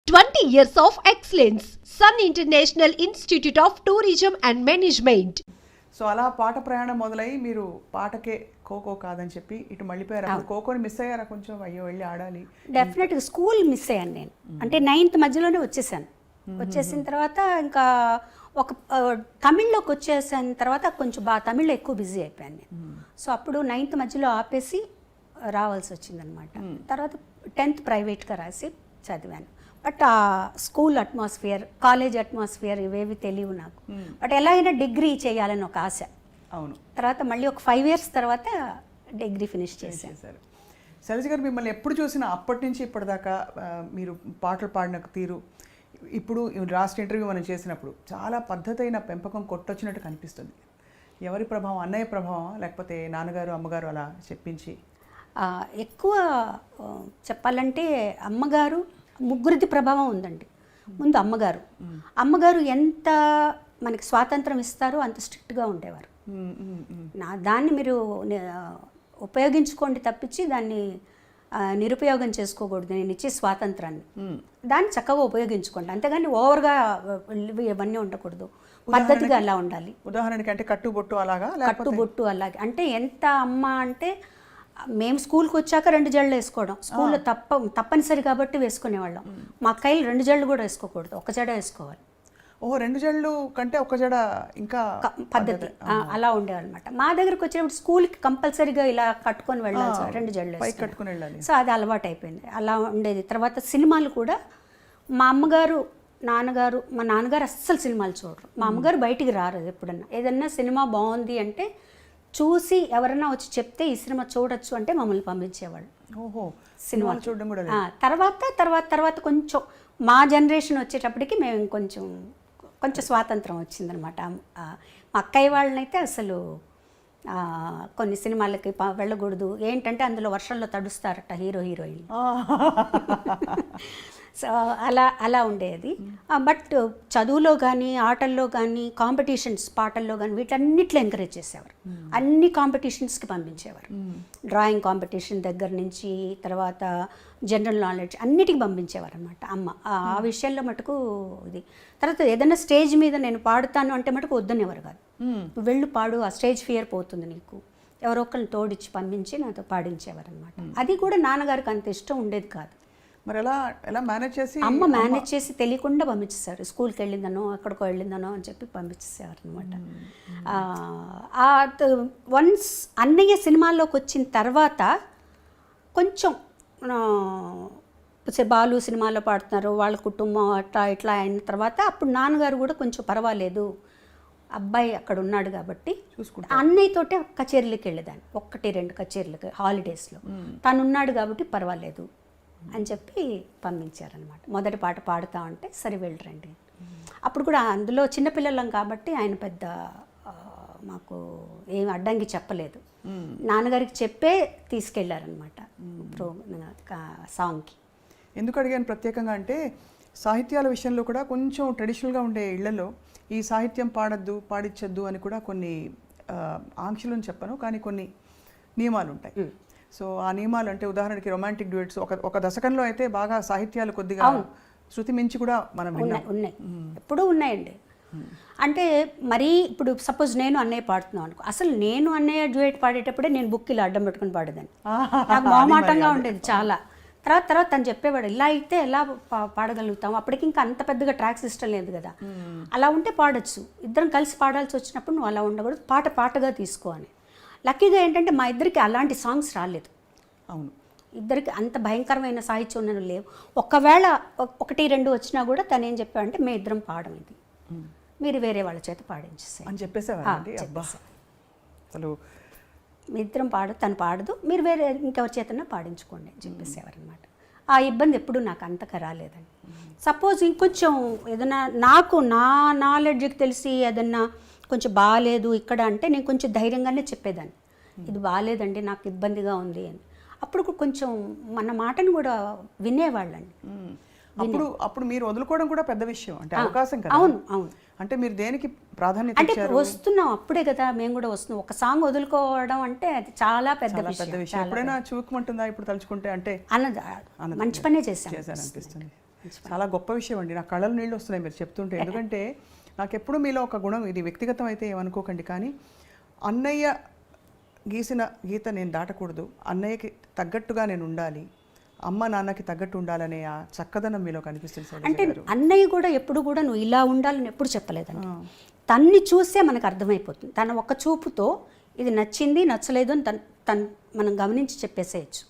20 years of excellence. Sun International Institute of Tourism and Management. So అలా పాట ప్రయాణం మొదలై మీరు పాటకే ఖోఖో కాదని చెప్పి ఇటు మళ్ళీపోయారు. అప్పుడు ఖోఖోని మిస్ అయ్యారా కొంచెం? అయ్యో వెళ్ళి ఆడాలి. డెఫినెట్గా స్కూల్ మిస్ అయ్యాను నేను. అంటే 9th మధ్యలోనే వచ్చేసాను. వచ్చేసిన తర్వాత ఇంకా ఒక తమిళ్లోకి వచ్చేసిన తర్వాత కొంచెం బాగా తమిళ్లో ఎక్కువ బిజీ అయిపోయాను నేను. సో అప్పుడు 9th మధ్యలో ఆపేసి రావాల్సి వచ్చిందనమాట. తర్వాత 10th ప్రైవేట్గా రాసి చదివాను. బట్ ఆ స్కూల్ అట్మాస్ఫియర్, కాలేజ్ అట్మాస్ఫియర్ ఇవేవి తెలియవు నాకు. బట్ ఎలా అయినా డిగ్రీ చేయాలని ఒక ఆశ. అవును. తర్వాత మళ్ళీ ఒక 5 years తర్వాత డిగ్రీ ఫినిష్ చేశాను. శైలజ గారు, మిమ్మల్ని ఎప్పుడు చూసినా అప్పటి నుంచి ఇప్పటిదాకా మీరు పాటలు పాడిన తీరు, ఇప్పుడు లాస్ట్ ఇంటర్వ్యూ మనం చేసినప్పుడు చాలా పద్ధతి అయిన పెంపకం కొట్టొచ్చినట్టు కనిపిస్తుంది. ఎవరి ప్రభావం? అన్నయ్య ప్రభావం లేకపోతే నాన్నగారు అమ్మగారు అలా చెప్పించి? ఎక్కువ చెప్పాలంటే అమ్మగారు, ముగ్గురిది ప్రభావం ఉందండి. ముందు అమ్మగారు ఎంత మనకి స్వాతంత్రం ఇస్తారో అంత స్ట్రిక్ట్గా ఉండేవారు. దాన్ని మీరు ఉపయోగించుకోండి తప్పించి దాన్ని నిరుపయోగం చేసుకోకూడదు. నేను ఇచ్చే స్వాతంత్రాన్ని దాన్ని చక్కగా ఉపయోగించుకోండి, అంతేగాని ఓవర్గా ఇవన్నీ ఉండకూడదు. పద్ధతిగా అలా ఉండాలి. ఉదాహరణకి అంటే కట్టుబొట్టు అలాగా? కట్టుబొట్టు అలాగే అంటే ఎంత అమ్మ అంటే మేము స్కూల్కి వచ్చాక 2 జడలు వేసుకోవడం, స్కూల్లో తప్పనిసరి కాబట్టి వేసుకునేవాళ్ళం. మా అక్కయ్యలు 2 జడలు కూడా వేసుకోకూడదు, 1 జడ వేసుకోవాలి. ఓహో, 2 జడలు కంటే 1 జడ ఇంకా పద్ధతి అలా ఉండేవాళ్ళమాట. మా దగ్గరకు వచ్చినప్పుడు స్కూల్కి కంపల్సరీగా ఇలా కట్టుకొని వెళ్ళాలి, 2 జడలు కట్టుకుని వెళ్ళాలి. సో అది అలవాటు అయిపోయింది, అలా ఉండేది. తర్వాత సినిమాలు కూడా మా అమ్మగారు, నాన్నగారు, మా నాన్నగారు అస్సలు సినిమాలు చూడరు. మా అమ్మగారు బయటికి రారు. ఎప్పుడన్నా ఏదన్నా సినిమా బాగుంది అంటే చూసి ఎవరన్నా వచ్చి చెప్తే ఈ సినిమా చూడొచ్చు అంటే మమ్మల్ని పంపించేవాళ్ళు. ఓహో, సినిమాలు చూడడం కూడా. తర్వాత కొంచెం మా జనరేషన్ వచ్చేటప్పటికి మేము కొంచెం స్వాతంత్రం వచ్చిందనమాట. మా అక్కయ్య వాళ్ళనైతే అసలు కొన్ని సినిమాలకి వెళ్ళకూడదు, ఏంటంటే అందులో వర్షంలో తడుస్తారట హీరో హీరోయిన్. సో అలా ఉండేది. బట్ చదువులో కానీ, ఆటల్లో కానీ, కాంపిటీషన్స్, పాటల్లో కానీ వీటన్నిట్లో ఎంకరేజ్ చేసేవారు. అన్ని కాంపిటీషన్స్కి పంపించేవారు. డ్రాయింగ్ కాంపిటీషన్ దగ్గర నుంచి తర్వాత జనరల్ నాలెడ్జ్ అన్నిటికీ పంపించేవారు అనమాట అమ్మ. ఆ విషయంలో మటుకు ఇది. తర్వాత ఏదైనా స్టేజ్ మీద నేను పాడుతాను అంటే మటుకు వద్దనేవారు కాదు. నువ్వు వెళ్ళు పాడు, ఆ స్టేజ్ ఫియర్ పోతుంది నీకు, ఎవరో ఒకరిని తోడిచ్చి పంపించి నాతో పాడించేవారు అనమాట. అది కూడా నాన్నగారికి అంత ఇష్టం ఉండేది కాదు. మరి ఎలా మేనేజ్ చేసి? అమ్మ మేనేజ్ చేసి తెలియకుండా పంపించేశారు. స్కూల్కి వెళ్ళిందనో ఎక్కడికో వెళ్ళిందనో అని చెప్పి పంపించేసేవారు అనమాట. వన్స్ అన్నయ్య సినిమాల్లోకి వచ్చిన తర్వాత కొంచెం బాలు సినిమాలో పాడుతున్నారు, వాళ్ళ కుటుంబం ఇట్లా అయిన తర్వాత అప్పుడు నాన్నగారు కూడా కొంచెం పర్వాలేదు, అబ్బాయి అక్కడ ఉన్నాడు కాబట్టి అన్నయ్యతోటే కచేరీలకు వెళ్ళేదాన్ని, 1-2 కచేరీలకు హాలిడేస్లో. తను ఉన్నాడు కాబట్టి పర్వాలేదు అని చెప్పి పంపించారనమాట. మొదటి పాట పాడుతా ఉంటే సరే వెళ్ళరండి. అప్పుడు కూడా అందులో చిన్నపిల్లలం కాబట్టి ఆయన పెద్ద మాకు ఏం అడ్డంకి చెప్పలేదు. నాన్నగారికి చెప్పే తీసుకెళ్లారనమాట సాంగ్కి. ఎందుకు అడిగాను ప్రత్యేకంగా అంటే, సాహిత్యాల విషయంలో కూడా కొంచెం ట్రెడిషనల్గా ఉండే ఇళ్లలో ఈ సాహిత్యం పాడించద్దు అని కూడా కొన్ని ఆంక్షలను చెప్పను, కానీ కొన్ని నియమాలు ఉంటాయి. సో ఆ నియమాలు అంటే ఉదాహరణకి రొమాంటిక్ డ్యూయట్స్ ఒక దశకంలో అయితే బాగా సాహిత్యాలు కొద్దిగా శృతి మించి కూడా మనం ఉన్నాయి, ఎప్పుడూ ఉన్నాయండి. అంటే మరీ ఇప్పుడు సపోజ్ నేను అన్నయ్య పాడుతున్నాను అనుకో, అసలు నేను అన్నయ్య డ్యూయట్ పాడేటప్పుడే నేను బుక్ ఇలా అడ్డం పెట్టుకుని పాడేదాన్ని. నాకు మొహమాటంగా ఉండేది చాలా. తర్వాత తను చెప్పేవాడు, ఇలా అయితే ఎలా పాడగలుగుతాం, అప్పటికి ఇంకా అంత పెద్దగా ట్రాక్ సిస్టమ్ లేదు కదా, అలా ఉంటే పాడొచ్చు, ఇద్దరం కలిసి పాడాల్సి వచ్చినప్పుడు నువ్వు అలా ఉండకూడదు, పాటగా తీసుకో అని. లక్కీగా ఏంటంటే మా ఇద్దరికి అలాంటి సాంగ్స్ రాలేదు. అవును, ఇద్దరికి అంత భయంకరమైన సాహిత్యం ఉన్నవి లేవు. ఒకవేళ 1-2 వచ్చినా కూడా తను ఏం చెప్పాడంటే మేము ఇద్దరం పాడడం, ఇది మీరు వేరే వాళ్ళ చేత పాడించేసే అని చెప్పేసేవారు. అసలు మీ ఇద్దరం తను పాడదు, మీరు వేరే ఇంకెవరి చేతన్నా పాడించుకోండి అని చెప్పేసేవారు అనమాట. ఆ ఇబ్బంది ఎప్పుడూ నాకు అంతగా రాలేదండి. సపోజ్ ఇంకొంచెం ఏదైనా నాకు నా నాలెడ్జ్కి తెలిసి ఏదన్నా కొంచెం బాగాలేదు ఇక్కడ అంటే నేను కొంచెం ధైర్యంగానే చెప్పేదాన్ని, ఇది బాగాలేదండి నాకు ఇబ్బందిగా ఉంది అని. అప్పుడు కొంచెం మన మాటను కూడా వినేవాళ్ళండి. అప్పుడు మీరు వదులుకోవడం కూడా పెద్ద విషయం, అంటే అవకాశం కదా. అవును. అంటే మీరు దేనికి ప్రాధాన్యత అంటే వస్తున్నాం అప్పుడే కదా, మేము కూడా వస్తున్నాం. ఒక సాంగ్ వదులుకోవడం అంటే అది చాలా పెద్ద విషయం. ఎప్పుడైనా చూకమంటుందా ఇప్పుడు తలుచుకుంటే? అంటే మంచి పనే చేశాను అనిపిస్తుంది. చాలా గొప్ప విషయం అండి. నా కళ్ళలో నీళ్ళు వస్తున్నాయి మీరు చెప్తుంటే. ఎందుకంటే నాకు ఎప్పుడు మీలో ఒక గుణం, ఇది వ్యక్తిగతం అయితే ఏమనుకోకండి, కానీ అన్నయ్య గీసిన గీత నేను దాటకూడదు, అన్నయ్యకి తగ్గట్టుగా నేను ఉండాలి, అమ్మ నాన్నకి తగ్గట్టు ఉండాలనే ఆ చక్కదనం మీలో కనిపిస్తుంది శైలజ అంటే గారు. అన్నయ్య కూడా ఎప్పుడు కూడా నువ్వు ఇలా ఉండాలని ఎప్పుడు చెప్పలేదండి. తన్ని చూసే మనకు అర్థమైపోతుంది. తన ఒక్క చూపుతో ఇది నచ్చింది నచ్చలేదు అని తను మనం గమనించి చెప్పేసేయచ్చు.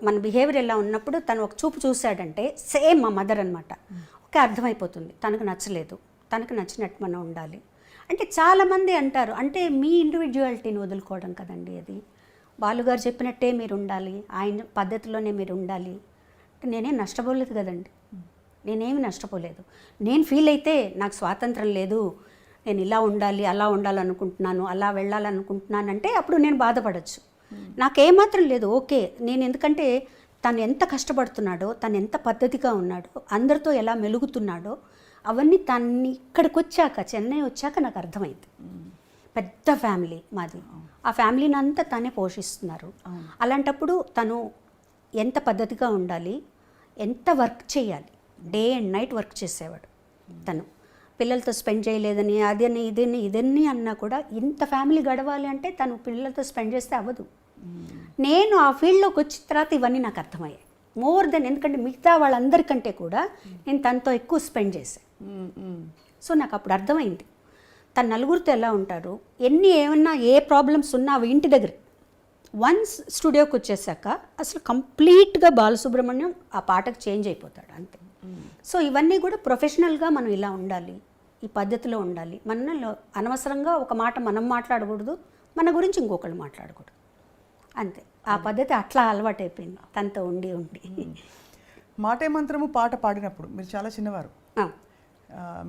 మన బిహేవియర్ ఎలా ఉన్నప్పుడు తను ఒక చూపు చూశాడంటే సేమ్ మా మదర్ అనమాట. ఓకే, అర్థమైపోతుంది తనకు నచ్చలేదు, తనకు నచ్చినట్టు మనం ఉండాలి. అంటే చాలామంది అంటారు, అంటే మీ ఇండివిజువాలిటీని వదులుకోవడం కదండి అది. బాలుగారు చెప్పినట్టే మీరు ఉండాలి, ఆయన పద్ధతిలోనే మీరు ఉండాలి. అంటే నేనేం నష్టపోలేదు కదండి, నేనేమి నష్టపోలేదు. నేను ఫీల్ అయితే నాకు స్వాతంత్రం లేదు, నేను ఇలా ఉండాలి అలా ఉండాలనుకుంటున్నాను, అలా వెళ్ళాలనుకుంటున్నాను అంటే అప్పుడు నేను బాధపడచ్చు. నాకేమాత్రం లేదు, ఓకే. నేను ఎందుకంటే తను ఎంత కష్టపడుతున్నాడో, తను ఎంత పద్ధతిగా ఉన్నాడో, అందరితో ఎలా మెలుగుతున్నాడో అవన్నీ తన్ని ఇక్కడికి వచ్చాక, చెన్నై వచ్చాక నాకు అర్థమైంది. పెద్ద ఫ్యామిలీ మాది, ఆ ఫ్యామిలీని అంతా తనే పోషిస్తున్నారు. అలాంటప్పుడు తను ఎంత పద్ధతిగా ఉండాలి, ఎంత వర్క్ చేయాలి, డే అండ్ నైట్ వర్క్ చేసేవాడు. తను పిల్లలతో స్పెండ్ చేయలేదని అదని ఇదన్నీ అన్నా కూడా ఇంత ఫ్యామిలీ గడవాలి అంటే తను పిల్లలతో స్పెండ్ చేస్తే అవ్వదు. నేను ఆ ఫీల్డ్లోకి వచ్చిన తర్వాత ఇవన్నీ నాకు అర్థమయ్యాయి. మోర్ దెన్, ఎందుకంటే మిగతా వాళ్ళందరికంటే కూడా నేను తనతో ఎక్కువ స్పెండ్ చేశాను. సో నాకు అప్పుడు అర్థమైంది తను నలుగురితో ఎలా ఉంటారు, ఏమన్నా ఏ ప్రాబ్లమ్స్ ఉన్నా అవి ఇంటి దగ్గర. వన్స్ స్టూడియోకి వచ్చేసాక అసలు కంప్లీట్గా బాలసుబ్రహ్మణ్యం ఆ పాటకు చేంజ్ అయిపోతాడు అంతే. సో ఇవన్నీ కూడా ప్రొఫెషనల్గా మనం ఇలా ఉండాలి, ఈ పద్ధతిలో ఉండాలి. మనలో అనవసరంగా ఒక మాట మనం మాట్లాడకూడదు, మన గురించి ఇంకొకళ్ళు మాట్లాడకూడదు, అంతే. ఆ పద్ధతి అట్లా అలవాటైపోయింది తనతో ఉండి ఉండి. మాటే మంత్రము పాట పాడినప్పుడు మీరు చాలా చిన్నవారు,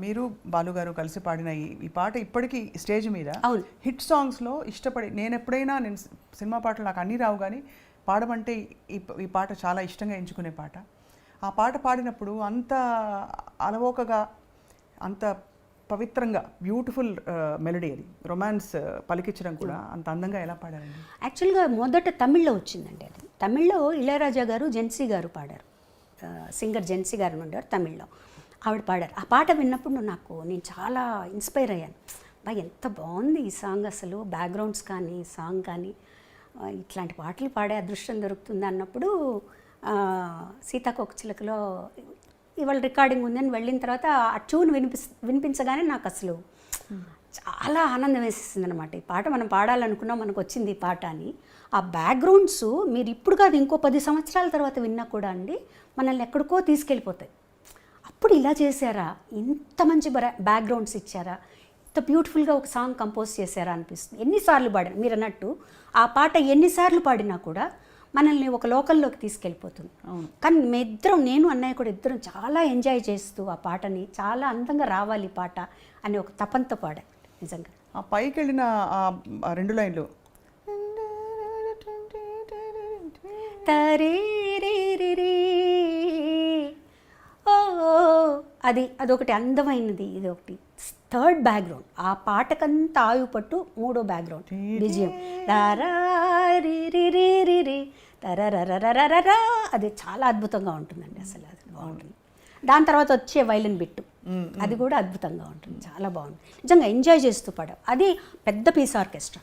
మీరు బాలుగారు కలిసి పాడిన ఈ పాట ఇప్పటికీ స్టేజ్ మీద హిట్ సాంగ్స్లో ఇష్టపడి, నేను ఎప్పుడైనా సినిమా పాటలు నాకు అన్నీ రావు కానీ పాడమంటే ఈ పాట చాలా ఇష్టంగా ఎంచుకునే పాట. ఆ పాట పాడినప్పుడు అంత అలవోకగా, అంత పవిత్రంగా, బ్యూటిఫుల్ మెలడీ, అది రొమాన్స్ పలికించడం కూడా అంత అందంగా ఎలా పాడారండి? యాక్చువల్గా మొదట తమిళ్లో వచ్చిందండి అది. తమిళ్లో ఇళయరాజా గారు, జెన్సీ గారు పాడారు, సింగర్ జెన్సీ గారు ఉండేవారు తమిళ్లో, ఆవిడ పాడారు. ఆ పాట విన్నప్పుడు నేను చాలా ఇన్స్పైర్ అయ్యాను. ఎంత బాగుంది ఈ సాంగ్, అసలు బ్యాక్గ్రౌండ్స్ కానీ సాంగ్ కానీ, ఇట్లాంటి పాటలు పాడే అదృష్టం దొరుకుతుంది అన్నప్పుడు సీతాకోకచిలకలో ఇవాళ రికార్డింగ్ ఉందని వెళ్ళిన తర్వాత ఆ ట్యూన్ వినిపించగానే నాకు అసలు చాలా ఆనందం వేసేసింది అనమాట. ఈ పాట మనం పాడాలనుకున్నాం, మనకు వచ్చింది ఈ పాట అని. ఆ బ్యాక్గ్రౌండ్స్ మీరు ఇప్పుడు కాదు ఇంకో 10 సంవత్సరాల తర్వాత విన్నా కూడా అండి మనల్ని ఎక్కడికో తీసుకెళ్ళిపోతాయి. అప్పుడు ఇలా చేశారా, ఇంత మంచి బ్యాక్గ్రౌండ్స్ ఇచ్చారా, ఇంత బ్యూటిఫుల్గా ఒక సాంగ్ కంపోజ్ చేశారా అనిపిస్తుంది. ఎన్నిసార్లు పాడినా, మీరు అన్నట్టు ఆ పాట ఎన్నిసార్లు పాడినా కూడా మనల్ని ఒక లోకల్లోకి తీసుకెళ్ళిపోతుంది. కానీ నేను అన్నయ్య కూడా ఇద్దరం చాలా ఎంజాయ్ చేస్తూ ఆ పాటని, చాలా అందంగా రావాలి పాట అని ఒక తపంతో పాడా. నిజంగా ఆ పైకి వెళ్ళిన ఆ 2 లైన్లు అదొకటి అందమైనది. ఇది ఒకటి థర్డ్ బ్యాక్గ్రౌండ్. ఆ పాటకంతా ఆయువు పట్టు మూడో బ్యాక్గ్రౌండ్ విజయం అది చాలా అద్భుతంగా ఉంటుందండి. అసలు అది బాగుంటుంది. దాని తర్వాత వచ్చే వైలిన్ బిట్టు అది కూడా అద్భుతంగా ఉంటుంది, చాలా బాగుంటుంది. నిజంగా ఎంజాయ్ చేస్తూ పాడాం. అది పెద్ద పీస్ ఆర్కెస్ట్రా,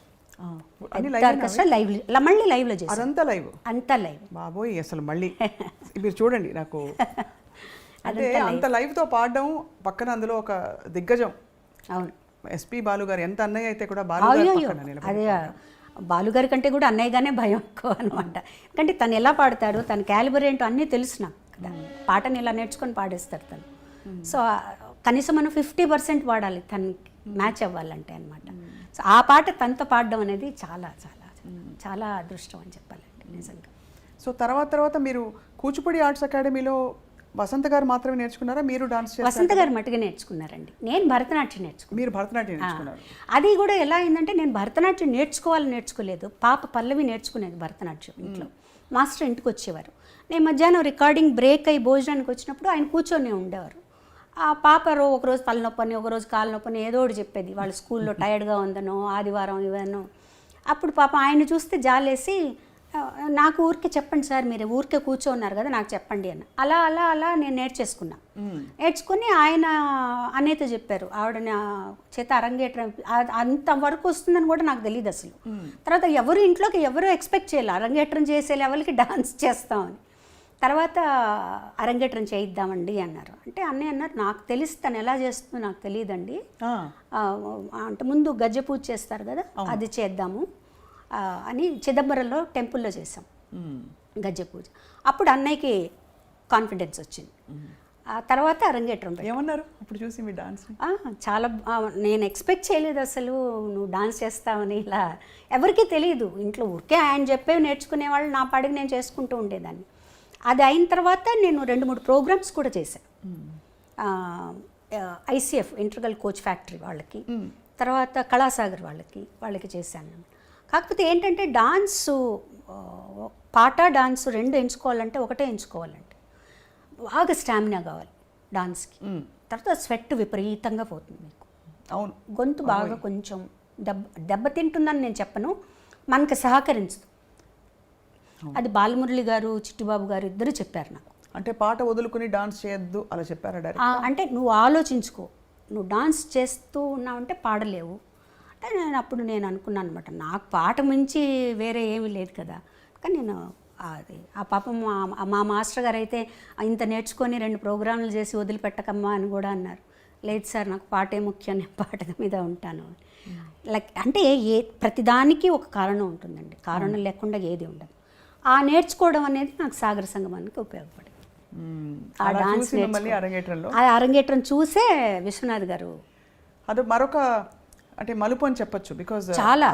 మళ్ళీ లైవ్లో చేసి అంతా లైవ్ బాబోయ్. అసలు మళ్ళీ మీరు చూడండి, నాకు అంటే అంత లైవ్తో పాడడం, పక్కన అందులో ఒక దిగ్గజం. అవును, ఎస్పి బాలుగారు. ఎంత అన్నయ్య అయితే కూడా అదే బాలుగారి కంటే కూడా అన్నయ్యగానే భయం ఎక్కువ అనమాట. ఎందుకంటే తను ఎలా పాడతాడు, తన క్యాలిబర్ ఏంటో అన్నీ తెలుసు నాకు కదా. పాటని ఇలా నేర్చుకొని పాడేస్తాడు తను. సో కనీసం మనం 50% పాడాలి తనకి మ్యాచ్ అవ్వాలంటే అనమాట. సో ఆ పాట తనతో పాడడం అనేది చాలా చాలా చాలా అదృష్టం అని చెప్పాలండి నిజంగా. సో తర్వాత మీరు కూచిపూడి ఆర్ట్స్ అకాడమీలో వసంత గారు మాత్రమే నేర్చుకున్నారా, మీరు డాన్స్? వసంత గారు మట్టుగా నేర్చుకున్నారండి. నేను భరతనాట్యం నేర్చుకున్నాను. మీరు భరతనాట్యం నేర్చుకున్నారు? అది కూడా ఎలా అయిందంటే, నేను భరతనాట్యం నేర్చుకోలేదు. పాప పల్లవి నేర్చుకునేది భరతనాట్యం ఇంట్లో. మాస్టర్ ఇంటికి వచ్చేవారు. నేను మధ్యాహ్నం రికార్డింగ్ బ్రేక్ అయ్యి భోజనానికి వచ్చినప్పుడు ఆయన కూర్చొని ఉండేవారు. ఆ పాప ఒకరోజు తలనొప్పని, ఒకరోజు కాలు నొప్పని ఏదో ఒకటి చెప్పేది. వాళ్ళ స్కూల్లో టైర్డ్గా ఉందనో, ఆదివారం ఇవన్నో. అప్పుడు పాప ఆయన చూస్తే జాలేసి నాకు ఊరికే చెప్పండి సార్, మీరు ఊరికే కూర్చోన్నారు కదా, నాకు చెప్పండి అని. అలా అలా అలా నేను నేర్చేసుకున్నా. నేర్చుకుని ఆయన అన్నయ్యతో చెప్పారు, ఆవిడ నా చేత అరంగేట్రం అంతవరకు వస్తుందని కూడా నాకు తెలియదు అసలు. తర్వాత ఎవరు ఇంట్లోకి ఎవరు ఎక్స్పెక్ట్ చేయాలి అరంగేట్రం చేసే లెవెల్కి డాన్స్ చేస్తామని. తర్వాత అరంగేట్రం చేయిద్దామండి అన్నారు. అంటే అన్నయ్య అన్నారు, నాకు తెలిసి తను ఎలా చేస్తుందో నాకు తెలియదండి, అంటే ముందు గజ్జె పూజ చేస్తారు కదా, అది చేద్దాము అని చిదంబరంలో టెంపుల్లో చేసాం గజ్జె పూజ. అప్పుడు అన్నయ్యకి కాన్ఫిడెన్స్ వచ్చింది. ఆ తర్వాత అరంగేట్రం ఏమన్నారు అప్పుడు చూసి మీ డాన్స్? చాలా నేను ఎక్స్పెక్ట్ చేయలేదు అసలు నువ్వు డాన్స్ చేస్తావని. ఇలా ఎవరికీ తెలియదు ఇంట్లో, ఊరికే ఆయన చెప్పేవి నేర్చుకునేవాళ్ళు, నా పాడికి నేను చేసుకుంటూ ఉండేదాన్ని. అది అయిన తర్వాత నేను 2-3 ప్రోగ్రామ్స్ కూడా చేశాను. ICF ఇంటర్గల్ కోచ్ ఫ్యాక్టరీ వాళ్ళకి, తర్వాత కళాసాగర్ వాళ్ళకి చేశాను. కాకపోతే ఏంటంటే డాన్సు, పాట డాన్సు 2 ఎంచుకోవాలంటే ఒకటే ఎంచుకోవాలంటే బాగా స్టామినా కావాలి డాన్స్కి. తర్వాత స్వెట్ విపరీతంగా పోతుంది మీకు. అవును, గొంతు బాగా కొంచెం దెబ్బతింటుందని నేను చెప్పను, మనకు సహకరించదు. అది బాలమురళి గారు, చిట్టుబాబు గారు ఇద్దరు చెప్పారు నాకు. అంటే పాట వదులుకుని డాన్స్ చేయొద్దు అలా చెప్పారా డైరెక్ట్? అంటే నువ్వు ఆలోచించుకో, నువ్వు డాన్స్ చేస్తూ ఉన్నావంటే పాడలేవు అంటే నేను అనుకున్నాను అనమాట. నాకు పాట మించి వేరే ఏమీ లేదు కదా. కానీ నేను అది ఆ పాపం మా మాస్టర్ గారు అయితే ఇంత నేర్చుకొని 2 ప్రోగ్రాంలు చేసి వదిలిపెట్టకమ్మా అని కూడా అన్నారు. లేదు సార్, నాకు పాటే ముఖ్యం, నేను పాట మీద ఉంటాను. లైక్ అంటే ప్రతిదానికి ఒక కారణం ఉంటుందండి, కారణం లేకుండా ఏది ఉండదు. ఆ నేర్చుకోవడం అనేది నాకు సాగర సంగమానికి ఉపయోగపడింది. ఆ డాన్స్ అరంగేట్రం చూసే విశ్వనాథ్ గారు అది మరొక అంటే మలుపు అని చెప్పొచ్చు. బికాజ్ చాలా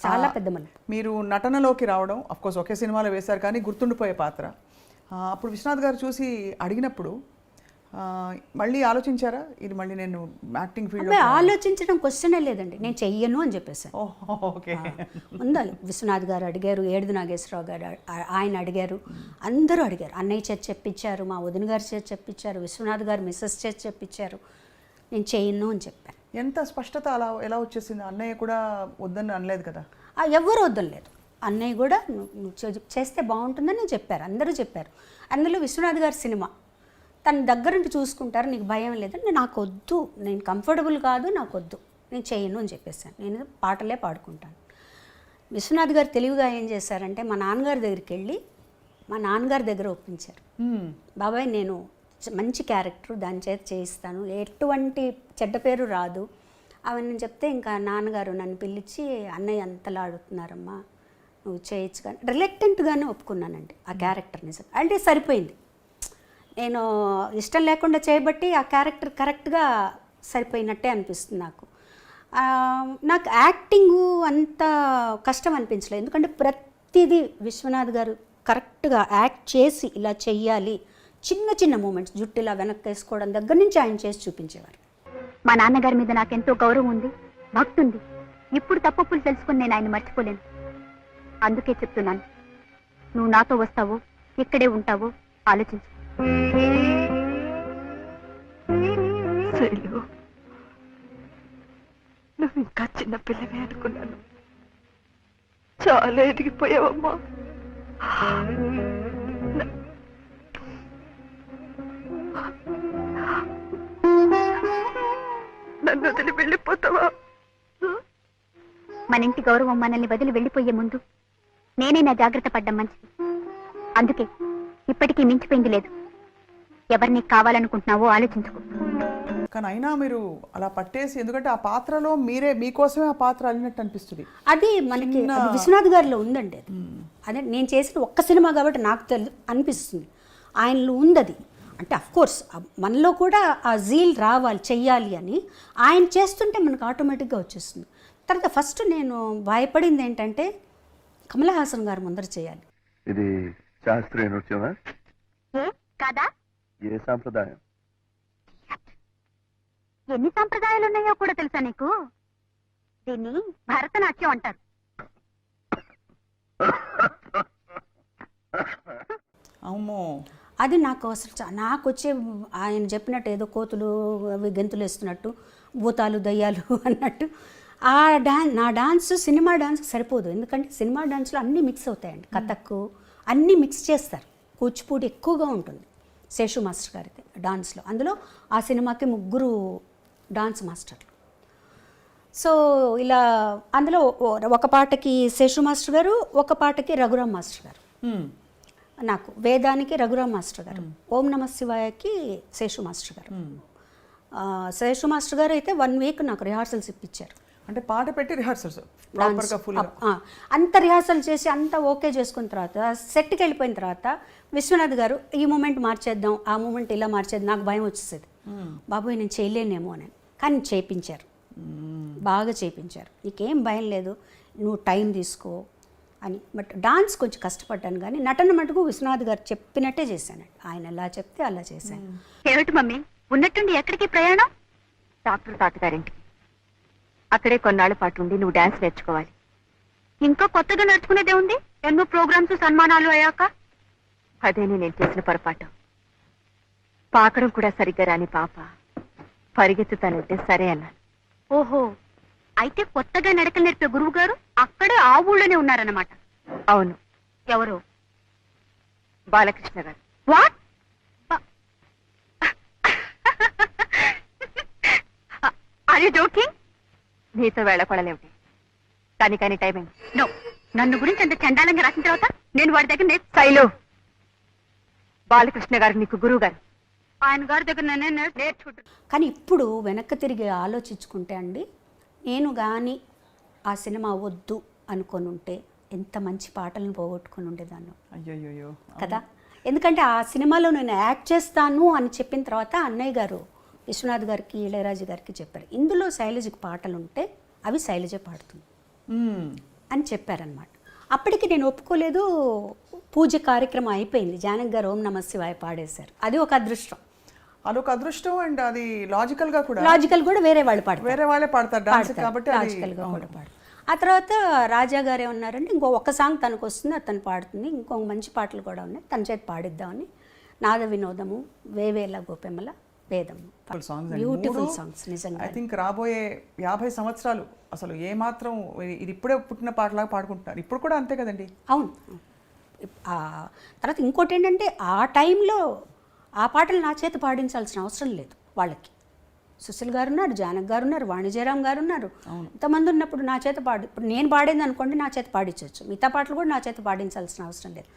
చాలా పెద్ద మలుపు. మీరు నటనలోకి రావడం అఫ్కోర్స్ ఒకే సినిమాలో వేశారు కానీ గుర్తుండిపోయే పాత్ర. అప్పుడు విశ్వనాథ్ గారు చూసి అడిగినప్పుడు మళ్ళీ ఆలోచించారా, ఇది మళ్ళీ నేను యాక్టింగ్ ఫీల్డ్? ఆలోచించడం క్వశ్చనే లేదండి, నేను చెయ్యను అని చెప్పేసాను. ఓకే. ముందు విశ్వనాథ్ గారు అడిగారు, ఏడుది నాగేశ్వరరావు గారు ఆయన అడిగారు, అందరూ అడిగారు. అన్నయ్య చేతి చెప్పించారు, మా వదిన గారి చేతి చెప్పించారు, విశ్వనాథ్ గారు మిస్సెస్ చేతి చెప్పించారు. నేను చెయ్యను అని చెప్పాను. ఎంత స్పష్టత అలా ఎలా వచ్చేసింది? అన్నయ్య కూడా వద్దని అనలేదు కదా? ఎవరు వద్దలేదు, అన్నయ్య కూడా నువ్వు చేస్తే బాగుంటుందని చెప్పారు, అందరూ చెప్పారు. అందులో విశ్వనాథ్ గారి సినిమా తన దగ్గర నుండి చూసుకుంటారు, నీకు భయం లేదని. నాకు వద్దు, నేను కంఫర్టబుల్ కాదు, నాకు వద్దు, నేను చేయను అని చెప్పేసాను. నేను పాటలే పాడుకుంటాను. విశ్వనాథ్ గారు తెలివిగా ఏం చేశారంటే మా నాన్నగారి దగ్గరికి వెళ్ళి మా నాన్నగారి దగ్గర ఒప్పించారు. బాబాయ్ నేను మంచి క్యారెక్టర్, దాని చేత చేయిస్తాను, ఎటువంటి చెడ్డ పేరు రాదు అవన్నీ చెప్తే ఇంకా నాన్నగారు నన్ను పిలిచి అన్నయ్య అంతలా ఆడుతున్నారమ్మా నువ్వు చేయొచ్చు కానీ రిలక్టెంట్గానే ఒప్పుకున్నానండి ఆ క్యారెక్టర్. నిజం అంటే సరిపోయింది, నేను ఇష్టం లేకుండా చేయబట్టి ఆ క్యారెక్టర్ కరెక్ట్గా సరిపోయినట్టే అనిపిస్తుంది నాకు. నాకు యాక్టింగు అంత కష్టం అనిపించలేదు, ఎందుకంటే ప్రతిదీ విశ్వనాథ్ గారు కరెక్ట్గా యాక్ట్ చేసి ఇలా చెయ్యాలి, చిన్న చిన్న మూమెంట్స్ జుట్టు ఇలా వెనక్కి వేసుకోవడం దగ్గర నుంచి ఆయన చేసి చూపించేవారు. మా నాన్నగారి మీద నాకెంతో గౌరవం ఉంది, భక్తి ఉంది. ఇప్పుడు తప్పులు తెలుసుకుని నేను ఆయన మర్చిపోలేను. అందుకే చెప్తున్నాను, నువ్వు నాతో వస్తావో ఇక్కడే ఉంటావో ఆలోచించు. నువ్వు ఇంకా చిన్న పిల్లవే అనుకున్నాను, చాలా ఎదిగిపోయావమ్మా. నన్ను వదిలి వెళ్ళిపోతావా? మన ఇంటి గౌరవం మనల్ని వదిలి వెళ్ళిపోయే ముందు నేనే నా జాగ్రత్త పడ్డం మంచిది. అందుకే ఇప్పటికీ మించిపోయింది లేదు. ఎవరిని కావాలనుకుంటున్నావో ఆలోచించుకో. కానీ అయినా మీరు అలా పట్టేసి, ఎందుకంటే ఆ పాత్రలో మీరే మీకోసమే ఆ పాత్ర అల్లినట్టు అనిపిస్తుంది. అది మనకి విశ్వనాథ్ గారిలో ఉందండి. అది అదే నేను చేసిన ఒక్క సినిమా కాబట్టి నాకు అనిపిస్తుంది, ఆయనలో ఉంది అది. అంటే అఫ్కోర్స్ మనలో కూడా ఆ జీల్ రావాలి, చెయ్యాలి అని. ఆయన చేస్తుంటే మనకు ఆటోమేటిక్గా వచ్చేస్తుంది. తర్వాత ఫస్ట్ నేను భయపడింది ఏంటంటే కమల్ హాసన్ గారు ముందర చేయాలి. ఇది శాస్త్రీయ నృత్యమా కాదా? ఏ సాంప్రదాయం? ఎన్ని సంప్రదాయాలు ఉన్నాయో కూడా తెలుసా నీకు? దీన్ని భరతనాట్యం అంటారు. అమ్మో, అది నాకు అసలు నాకు వచ్చే ఆయన చెప్పినట్టు ఏదో కోతులు అవి గెంతులు వేస్తున్నట్టు, భూతాలు దయ్యాలు అన్నట్టు నా డాన్స్ సినిమా డాన్స్కి సరిపోదు, ఎందుకంటే సినిమా డాన్స్లో అన్నీ మిక్స్ అవుతాయండి. కథక్ అన్నీ మిక్స్ చేస్తారు, కూచిపూడి ఎక్కువగా ఉంటుంది శేషు మాస్టర్ గారికి డాన్స్లో. అందులో ఆ సినిమాకి 3 డాన్స్ మాస్టర్లు. సో ఇలా అందులో ఒక పాటకి శేషు మాస్టర్ గారు, ఒక పాటకి రఘురామ్ మాస్టర్ గారు. నాకు వేదానికి రఘురామ్ మాస్టర్ గారు, ఓం నమ శివాయకి శేషు మాస్టర్ గారు. శేషు మాస్టర్ గారు అయితే 1 వీక్ నాకు రిహార్సల్స్ ఇప్పించారు. అంటే పాట పెట్టి రిహార్సల్స్ ప్రాపర్గా ఫుల్ అంత రిహార్సల్ చేసి అంతా ఓకే చేసుకున్న తర్వాత సెట్కి వెళ్ళిపోయిన తర్వాత విశ్వనాథ్ గారు ఈ మూమెంట్ మార్చేద్దాం, ఆ మూమెంట్ ఇలా మార్చేద్దాం, నాకు భయం వచ్చేసేది, బాబోయ్ నేను చేయలేనేమో అని. కానీ చేయించారు, బాగా చేయించారు. నీకేం భయం లేదు, నువ్వు టైం తీసుకో అని. బట్ డాన్స్ కొంచెం కష్టపడ్డాను, కానీ నటన మటుకు విశ్వనాథ్ గారు చెప్పినట్టే చేశాను. ఆయన ఎలా చెప్తే అలా చేశాను. ఏమిటి మమ్మీ, ఉన్నట్టుండి ఎక్కడికి ప్రయాణం? డాక్టర్ తాతగారింటికి. అక్కడే కొన్నాళ్ల పాటు ఉండి నువ్వు డాన్స్ నేర్చుకోవాలి. ఇంకా కొత్తగా నేర్చుకునేదే ఉంది, ఎన్నో ప్రోగ్రామ్స్ సన్మానాలు అయ్యాక. అదేనే నేను చేసిన పొరపాటు. పాకడం కూడా సరిగ్గా రాని పాప పరిగెత్తుతానంటే సరే అన్నాను. ఓహో, అయితే కొత్తగా నడకలు నేర్పే గురువు గారు అక్కడే ఆ ఊళ్ళోనే ఉన్నారన్నమాట. అవును, ఎవరు? Balakrishna garu. What? Are you joking? నీతో వెళ్ళకూడలేమిటి? కానీ టైం అయింది. నో, నన్ను గురించి అంత చండాలంగా రాసిన తర్వాత నేను వాడి దగ్గర శైలు, బాలకృష్ణ గారు నీకు గురువు గారు. ఆయన గారి దగ్గర నేర్చుకుంటాను. కానీ ఇప్పుడు వెనక్కి తిరిగి ఆలోచించుకుంటే అండి, నేను కానీ ఆ సినిమా వద్దు అనుకొని ఉంటే ఎంత మంచి పాటలను పోగొట్టుకొని ఉండేదాన్ని అయ్యో కదా. ఎందుకంటే ఆ సినిమాలో నేను యాక్ట్ చేస్తాను అని చెప్పిన తర్వాత అన్నయ్య గారు విశ్వనాథ్ గారికి, ఇళయరాజు గారికి చెప్పారు, ఇందులో శైలజకి పాటలు ఉంటే అవి శైలజ పాడుతుంది అని చెప్పారనమాట. అప్పటికి నేను ఒప్పుకోలేదు. పూజ కార్యక్రమం అయిపోయింది, జానకి గారు ఓం నమ శివాయ పాడేశారు. అది ఒక అదృష్టం. అదొక అదృష్టం. అండ్ అది లాజికల్ కూడా వేరే వాళ్ళు పాడతారు, వేరే వాళ్ళే పాడతారు డాన్స్ కాబట్టి లాజికల్గా కూడా పాడు. ఆ తర్వాత రాజా గారు ఏమన్నారంటే ఇంకో ఒక్క సాంగ్ తనకు వస్తుంది, అది తను పాడుతుంది, ఇంకో మంచి పాటలు కూడా ఉన్నాయి, తన చేతి పాడిద్దామని. నాద వినోదము, వేవేల గోపెమ్మల వేదము, బ్యూటిఫుల్ సాంగ్స్ నిజంగా. ఐ థింక్ రాబోయే 50 సంవత్సరాలు అసలు ఏమాత్రం ఇది ఇప్పుడే పుట్టిన పాటలాగా పాడుకుంటున్నారు. ఇప్పుడు కూడా అంతే కదండి. అవును. తర్వాత ఇంకోటి ఏంటంటే ఆ టైంలో ఆ పాటలు నా చేత పాడించాల్సిన అవసరం లేదు వాళ్ళకి. సుశీల్ గారు ఉన్నారు, జానక్ గారు ఉన్నారు, వాణిజ్యరామ్ గారు ఉన్నారు, ఇంతమంది ఉన్నప్పుడు నా చేత ఇప్పుడు నేను పాడింది అనుకోండి, నా చేత పాడించవచ్చు. మిగతా పాటలు కూడా నా చేత పాడించాల్సిన అవసరం లేదు.